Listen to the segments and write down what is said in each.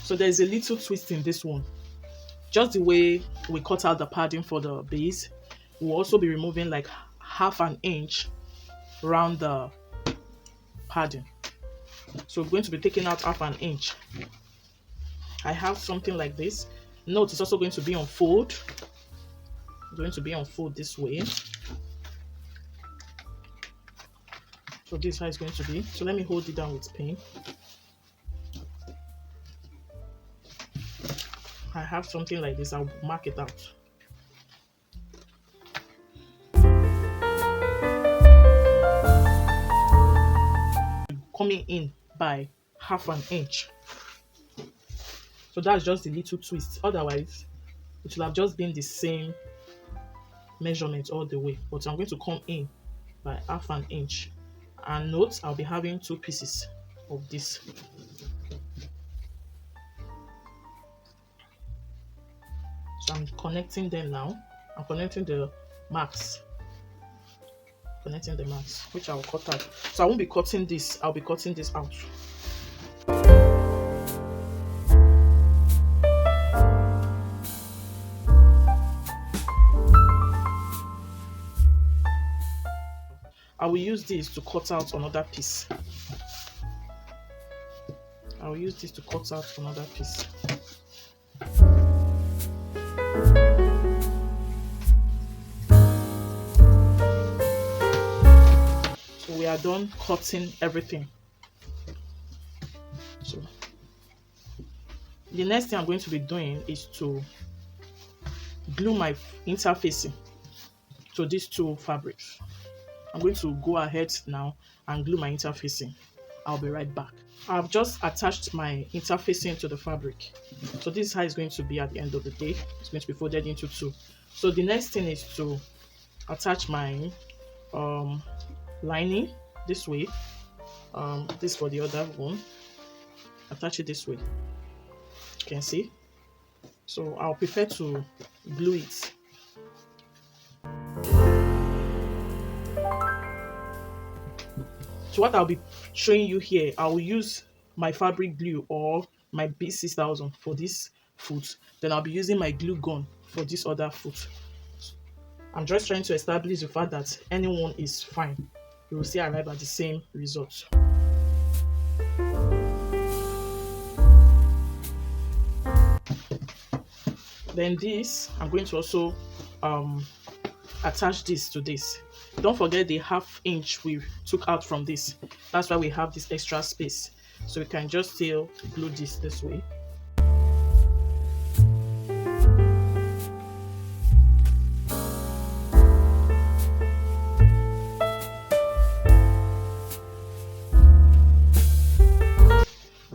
So there's a little twist in this one. Just the way we cut out the padding for the base, we'll also be removing like half an inch around the padding. So we're going to be taking out half an inch. I have something like this. Note it's also going to be on fold. It's going to be on fold this way. So this is how it's going to be. So let me hold it down with pin. I have something like this. I'll mark it out. Coming in by half an inch. So that's just a little twist. Otherwise, it will have just been the same measurement all the way. But I'm going to come in by half an inch. And note, I'll be having 2 pieces of this. So I'm connecting them now. I'm connecting the marks. Connecting the marks, which I'll cut out. So I won't be cutting this. I'll be cutting this out. I will use this to cut out another piece. I will use this to cut out another piece. So we are done cutting everything. So the next thing I'm going to be doing is to glue my interfacing to these 2 fabrics. I'm going to go ahead now and glue my interfacing. I'll be right back. I've just attached my interfacing to the fabric. So this is how it's going to be at the end of the day. It's going to be folded into 2. So the next thing is to attach my lining this way. This for the other one. Attach it this way. You can see. So I'll prefer to glue it. So what I'll be showing you here, I will use my fabric glue or my B6000 for this foot. Then I'll be using my glue gun for this other foot. I'm just trying to establish the fact that anyone is fine. You will still arrive at the same result. Then this, I'm going to also attach this to this. Don't forget the half inch we took out from this. That's why we have this extra space. So we can just still glue this way.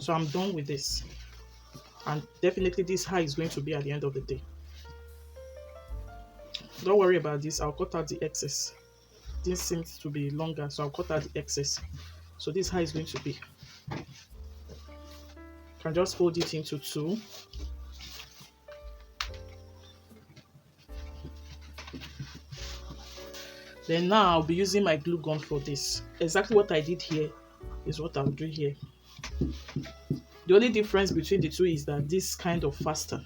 So I'm done with this. And definitely this high is going to be at the end of the day. Don't worry about this. I'll cut out the excess. This seems to be longer, so I'll cut out the excess. So this how it's going to be. You can just fold it into 2. Then now I'll be using my glue gun for this. Exactly what I did here is what I'll do here. The only difference between the 2 is that this kind of faster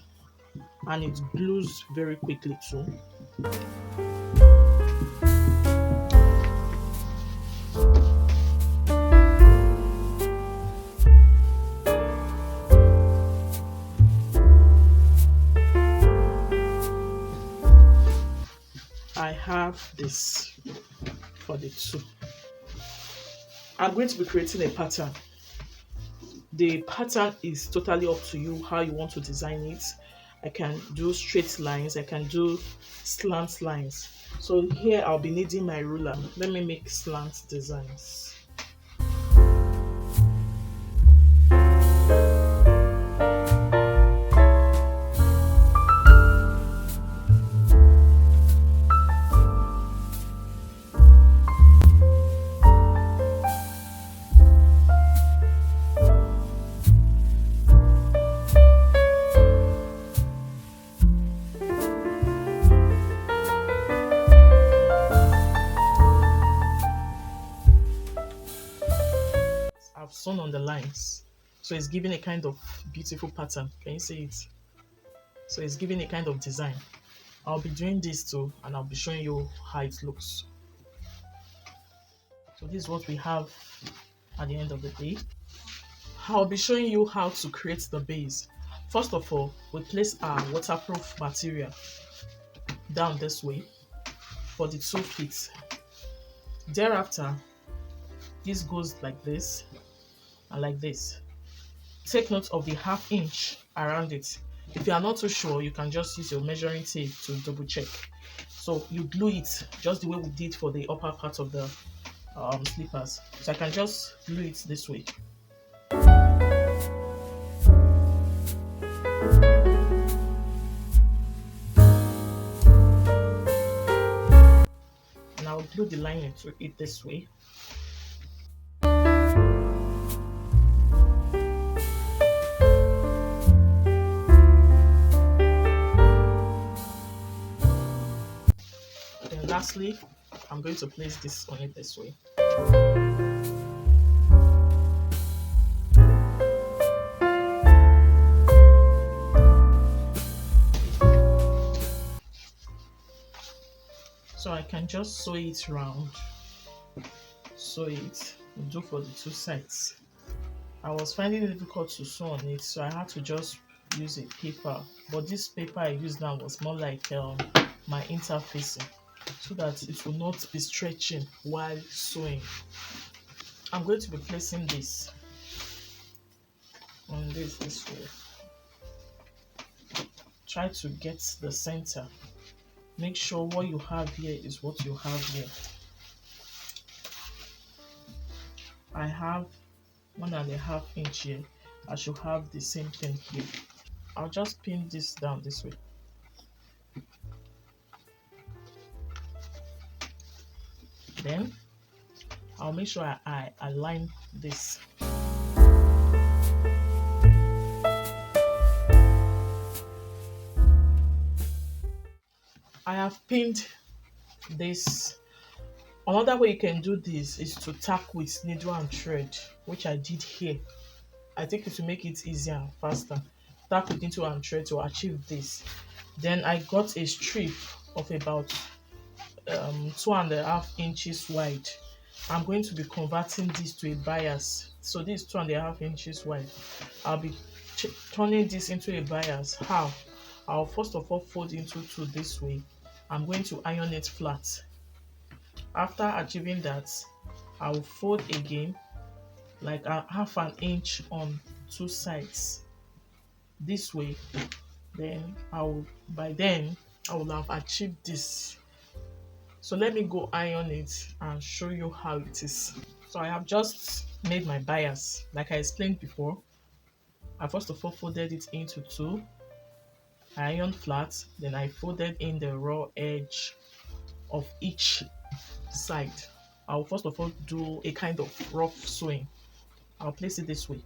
and it glues very quickly too. I have this for the 2. I'm going to be creating a pattern. The pattern is totally up to you how you want to design it. I can do straight lines, I can do slant lines. So here I'll be needing my ruler. Let me make slant designs. Sewn on the lines. So it's giving a kind of beautiful pattern. Can you see it? So it's giving a kind of design. I'll be doing this too, and I'll be showing you how it looks. So this is what we have at the end of the day. I'll be showing you how to create the base. First of all, we place our waterproof material down this way for the 2 feet. Thereafter, this goes like this and like this. Take note of the 1/2 inch around it. If you are not too sure, you can just use your measuring tape to double check. So you glue it just the way we did for the upper part of the slippers. So I can just glue it this way. And I'll glue the lining to it this way. Then lastly, I'm going to place this on it this way. So I can just sew it round, sew it, do for the 2 sides. I was finding it difficult to sew on it, so I had to just use a paper. But this paper I used now was more like my interfacing, so that it will not be stretching while sewing. I'm going to be placing this on this way. Try to get the center. Make sure what you have here is what you have here. I have 1.5 inch here. I should have the same thing here. I'll just pin this down this way. Then I'll make sure I align this. I have pinned this. Another way you can do this is to tack with needle and thread, which I did here. I think it will make it easier and faster. Tack with needle and thread to achieve this. Then I got a strip of about 2.5 inches wide. I'm going to be converting this to a bias. So this is 2.5 inches wide. I'll be turning this into a bias. How? I'll first of all fold into 2 this way. I'm going to iron it flat. After achieving that, I will fold again like 1/2 inch on 2 sides this way. Then by then I will have achieved this. So let me go iron it and show you how it is. So I have just made my bias like I explained before. I first of all folded it into 2. I ironed flat, then I folded in the raw edge of each side. I'll first of all do a kind of rough sewing. I'll place it this way.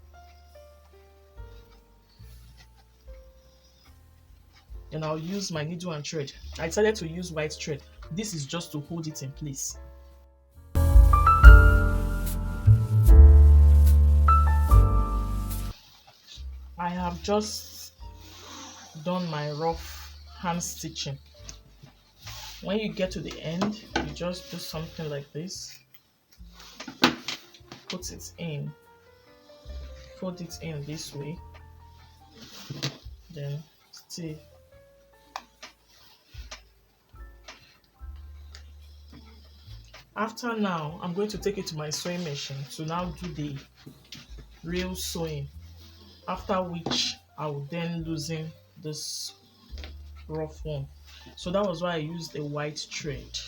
Then I'll use my needle and thread. I decided to use white thread. This is just to hold it in place. I have just done my rough hand stitching. When you get to the end, you just do something like this. Put it in. Fold it in this way. Then stay. After now, I'm going to take it to my sewing machine to now do the real sewing. After which, I will then loosen this rough one. So that was why I used a white thread.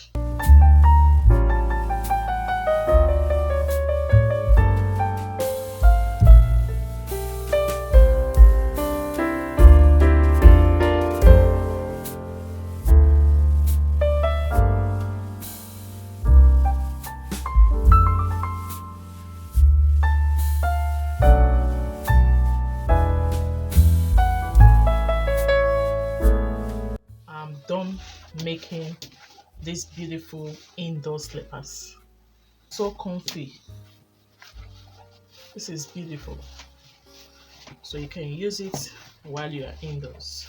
Done making these beautiful indoor slippers. So comfy. This is beautiful. so you can use it while you are indoors.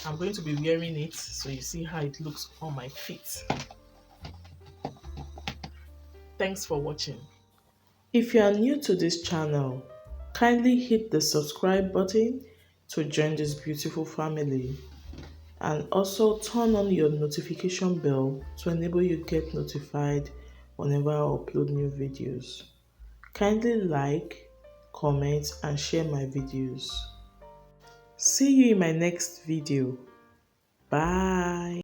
I'm going to be wearing it so you see how it looks on my feet. Thanks for watching. If you are new to this channel, kindly hit the subscribe button to join this beautiful family, and also turn on your notification bell to enable you get notified whenever I upload new videos. Kindly like, comment and share my videos. See you in my next video. Bye.